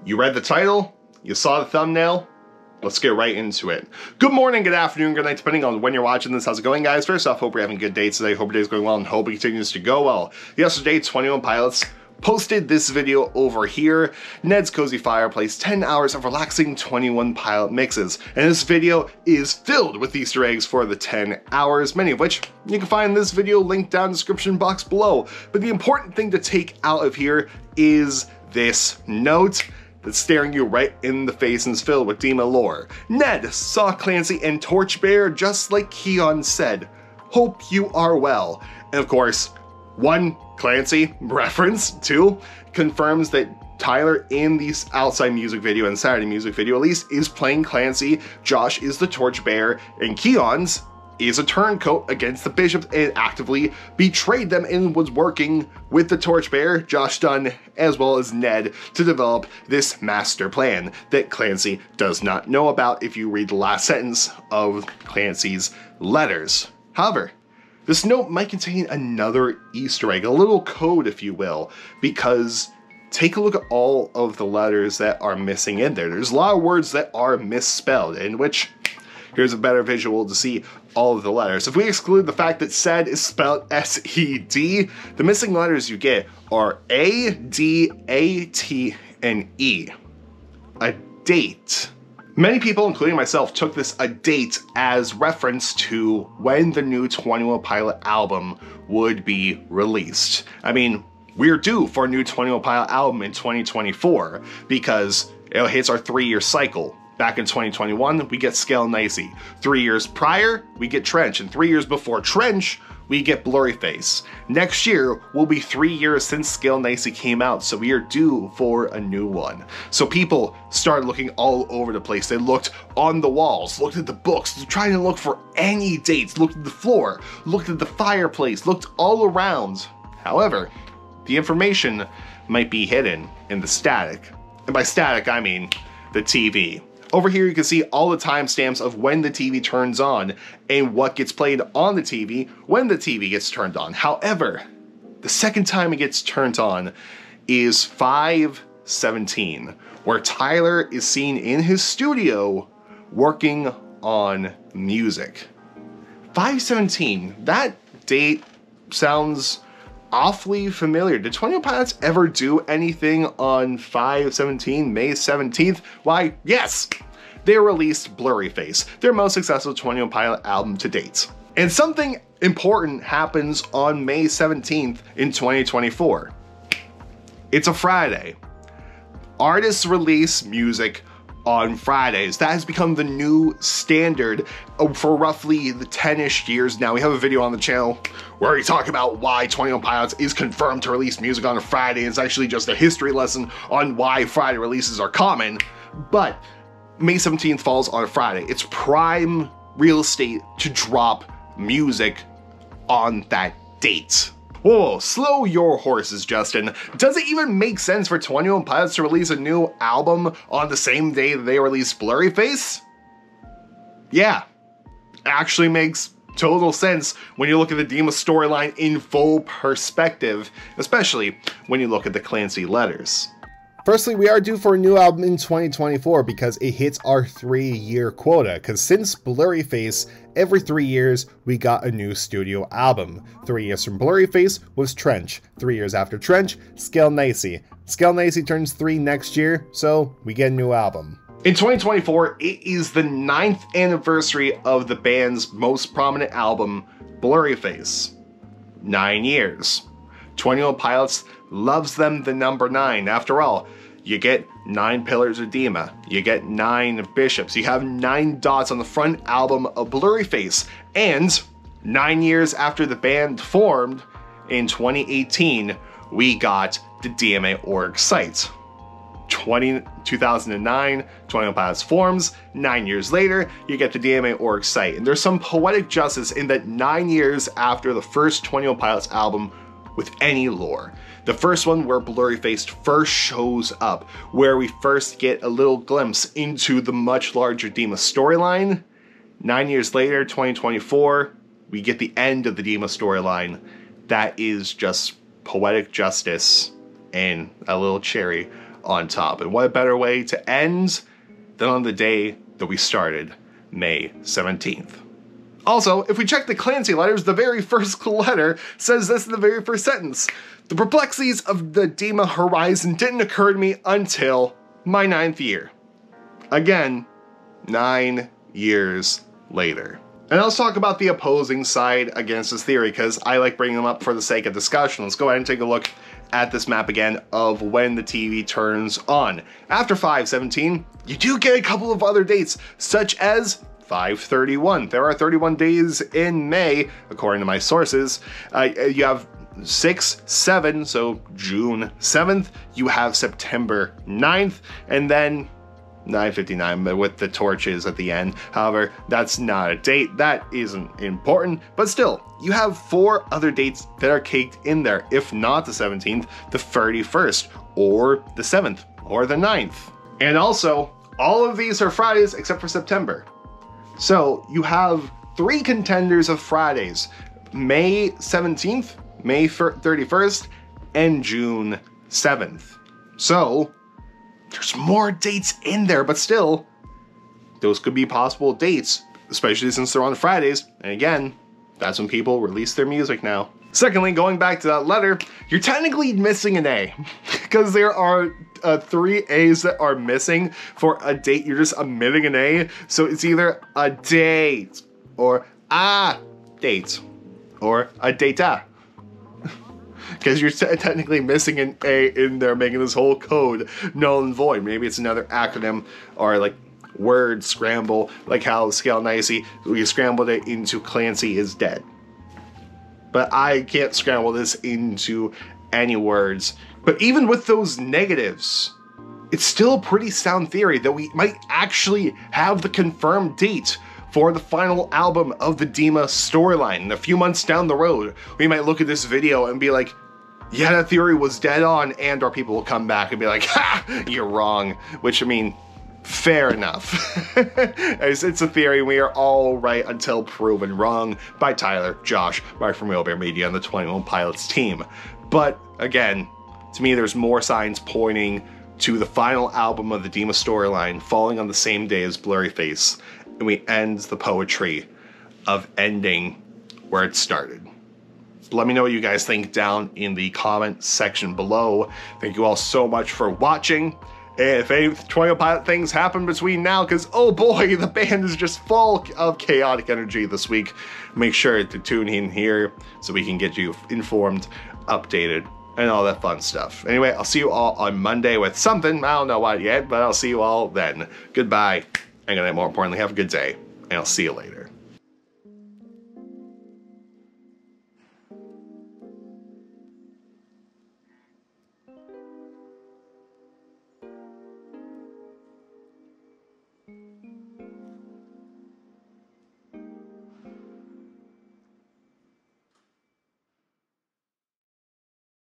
You read the title, you saw the thumbnail, let's get right into it. Good morning, good afternoon, good night, depending on when you're watching this. How's it going, guys? First off, hope you're having a good day today. Hope your day's going well and hope it continues to go well. Yesterday, 21 Pilots posted this video over here, Ned's Cozy Fireplace, 10 hours of relaxing 21 Pilot mixes. And this video is filled with Easter eggs for the 10 hours, many of which you can find in this video linked down in the description box below. But the important thing to take out of here is this note that's staring you right in the face and is filled with Dima lore. Ned saw Clancy and Torchbearer just like Keon said. Hope you are well. And of course, one Clancy reference, two confirms that Tyler in the outside music video and Saturday music video at least is playing Clancy, Josh is the Torchbearer, and Keon's is a turncoat against the Bishops and actively betrayed them and was working with the Torchbearer, Josh Dunn, as well as Ned to develop this master plan that Clancy does not know about if you read the last sentence of Clancy's letters. However, this note might contain another Easter egg, a little code if you will, because take a look at all of the letters that are missing in there. There's a lot of words that are misspelled, in which here's a better visual to see all of the letters. If we exclude the fact that said is spelled S-E-D, the missing letters you get are A, D, A, T, and E. A date. Many people, including myself, took this a date as reference to when the new 21 Pilot album would be released. I mean, we're due for a new 21 Pilot album in 2024 because it hits our 3-year cycle. Back in 2021, we get Scale and Icy. 3 years prior, we get Trench, and 3 years before Trench, we get Blurryface. Next year will be 3 years since Scale and Icy came out, so we are due for a new one. So people started looking all over the place. They looked on the walls, looked at the books, trying to look for any dates, looked at the floor, looked at the fireplace, looked all around. However, the information might be hidden in the static. And by static, I mean the TV. Over here you can see all the timestamps of when the TV turns on and what gets played on the TV when the TV gets turned on. However, the second time it gets turned on is 5/17, where Tyler is seen in his studio working on music. 5/17, that date sounds awfully familiar. Did 21 Pilots ever do anything on 5/17, May 17th? Why, yes! They released Blurryface, their most successful 21 Pilot album to date. And something important happens on May 17th in 2024. It's a Friday. Artists release music on Fridays. That has become the new standard for roughly the 10-ish years now. We have a video on the channel where we talk about why 21 Pilots is confirmed to release music on a Friday. It's actually just a history lesson on why Friday releases are common. But May 17th falls on a Friday. It's prime real estate to drop music on that date. Whoa, slow your horses, Justin. Does it even make sense for 21 Pilots to release a new album on the same day that they released Blurryface? Yeah, actually makes total sense when you look at the Dima storyline in full perspective, especially when you look at the Clancy letters. Firstly, we are due for a new album in 2024 because it hits our 3-year quota, because since Blurryface, every 3 years we got a new studio album. 3 years from Blurryface was Trench. 3 years after Trench, Scale and Icy. Scale and Icy turns 3 next year, so we get a new album. In 2024, it is the 9th anniversary of the band's most prominent album, Blurryface. 9 years. 21 Pilots loves them the number 9. After all, you get 9 Pillars of Dima, you get 9 Bishops, you have 9 dots on the front album of Blurryface, and 9 years after the band formed, in 2018, we got the DMA org site. 2009, 21 Pilots forms, 9 years later, you get the DMA org site. And there's some poetic justice in that 9 years after the first 21 Pilots album with any lore. The first one where Blurryface first shows up, where we first get a little glimpse into the much larger Dima storyline. 9 years later, 2024, we get the end of the Dima storyline. That is just poetic justice and a little cherry on top. And what a better way to end than on the day that we started, May 17th. Also, if we check the Clancy letters, the very first letter says this in the very first sentence. The perplexities of the Dima horizon didn't occur to me until my 9th year. Again, 9 years later. And let's talk about the opposing side against this theory, because I like bringing them up for the sake of discussion. Let's go ahead and take a look at this map again of when the TV turns on. After 5/17, you do get a couple of other dates, such as 5/31. There are 31 days in May, according to my sources. You have 6/7, so June 7th. You have September 9th, and then 9:59, but with the torches at the end. However, that's not a date. That isn't important, but still, you have 4 other dates that are caked in there. If not the 17th, the 31st, or the 7th, or the 9th. And also, all of these are Fridays except for September. So you have 3 contenders of Fridays: May 17th, May 31st, and June 7th. So there's more dates in there, but still, those could be possible dates, especially since they're on Fridays. And again, that's when people release their music now. Secondly, going back to that letter, you're technically missing an A, because there are 3 A's that are missing for a date. You're just omitting an A, so it's either a date, or a date, or a data. Because you're technically missing an A in there, making this whole code null and void. Maybe it's another acronym or like word scramble, like how Scale Nicey, we scrambled it into Clancy is dead. But I can't scramble this into any words. But even with those negatives, it's still a pretty sound theory that we might actually have the confirmed date for the final album of the Dima storyline. And a few months down the road, we might look at this video and be like, yeah, that theory was dead on, and our people will come back and be like, ha, you're wrong. Which, I mean, fair enough. It's a theory, we are all right until proven wrong by Tyler, Josh, Mark from Real Bear Media, and the 21 Pilots team. But again, to me, there's more signs pointing to the final album of the Dima storyline falling on the same day as Blurryface, and we end the poetry of ending where it started. Let me know what you guys think down in the comment section below. Thank you all so much for watching. If any 21 Pilot things happen between now, because oh boy, the band is just full of chaotic energy this week, make sure to tune in here so we can get you informed, updated, and all that fun stuff. Anyway, I'll see you all on Monday with something. I don't know what yet, but I'll see you all then. Goodbye, and good night, more importantly, have a good day, and I'll see you later.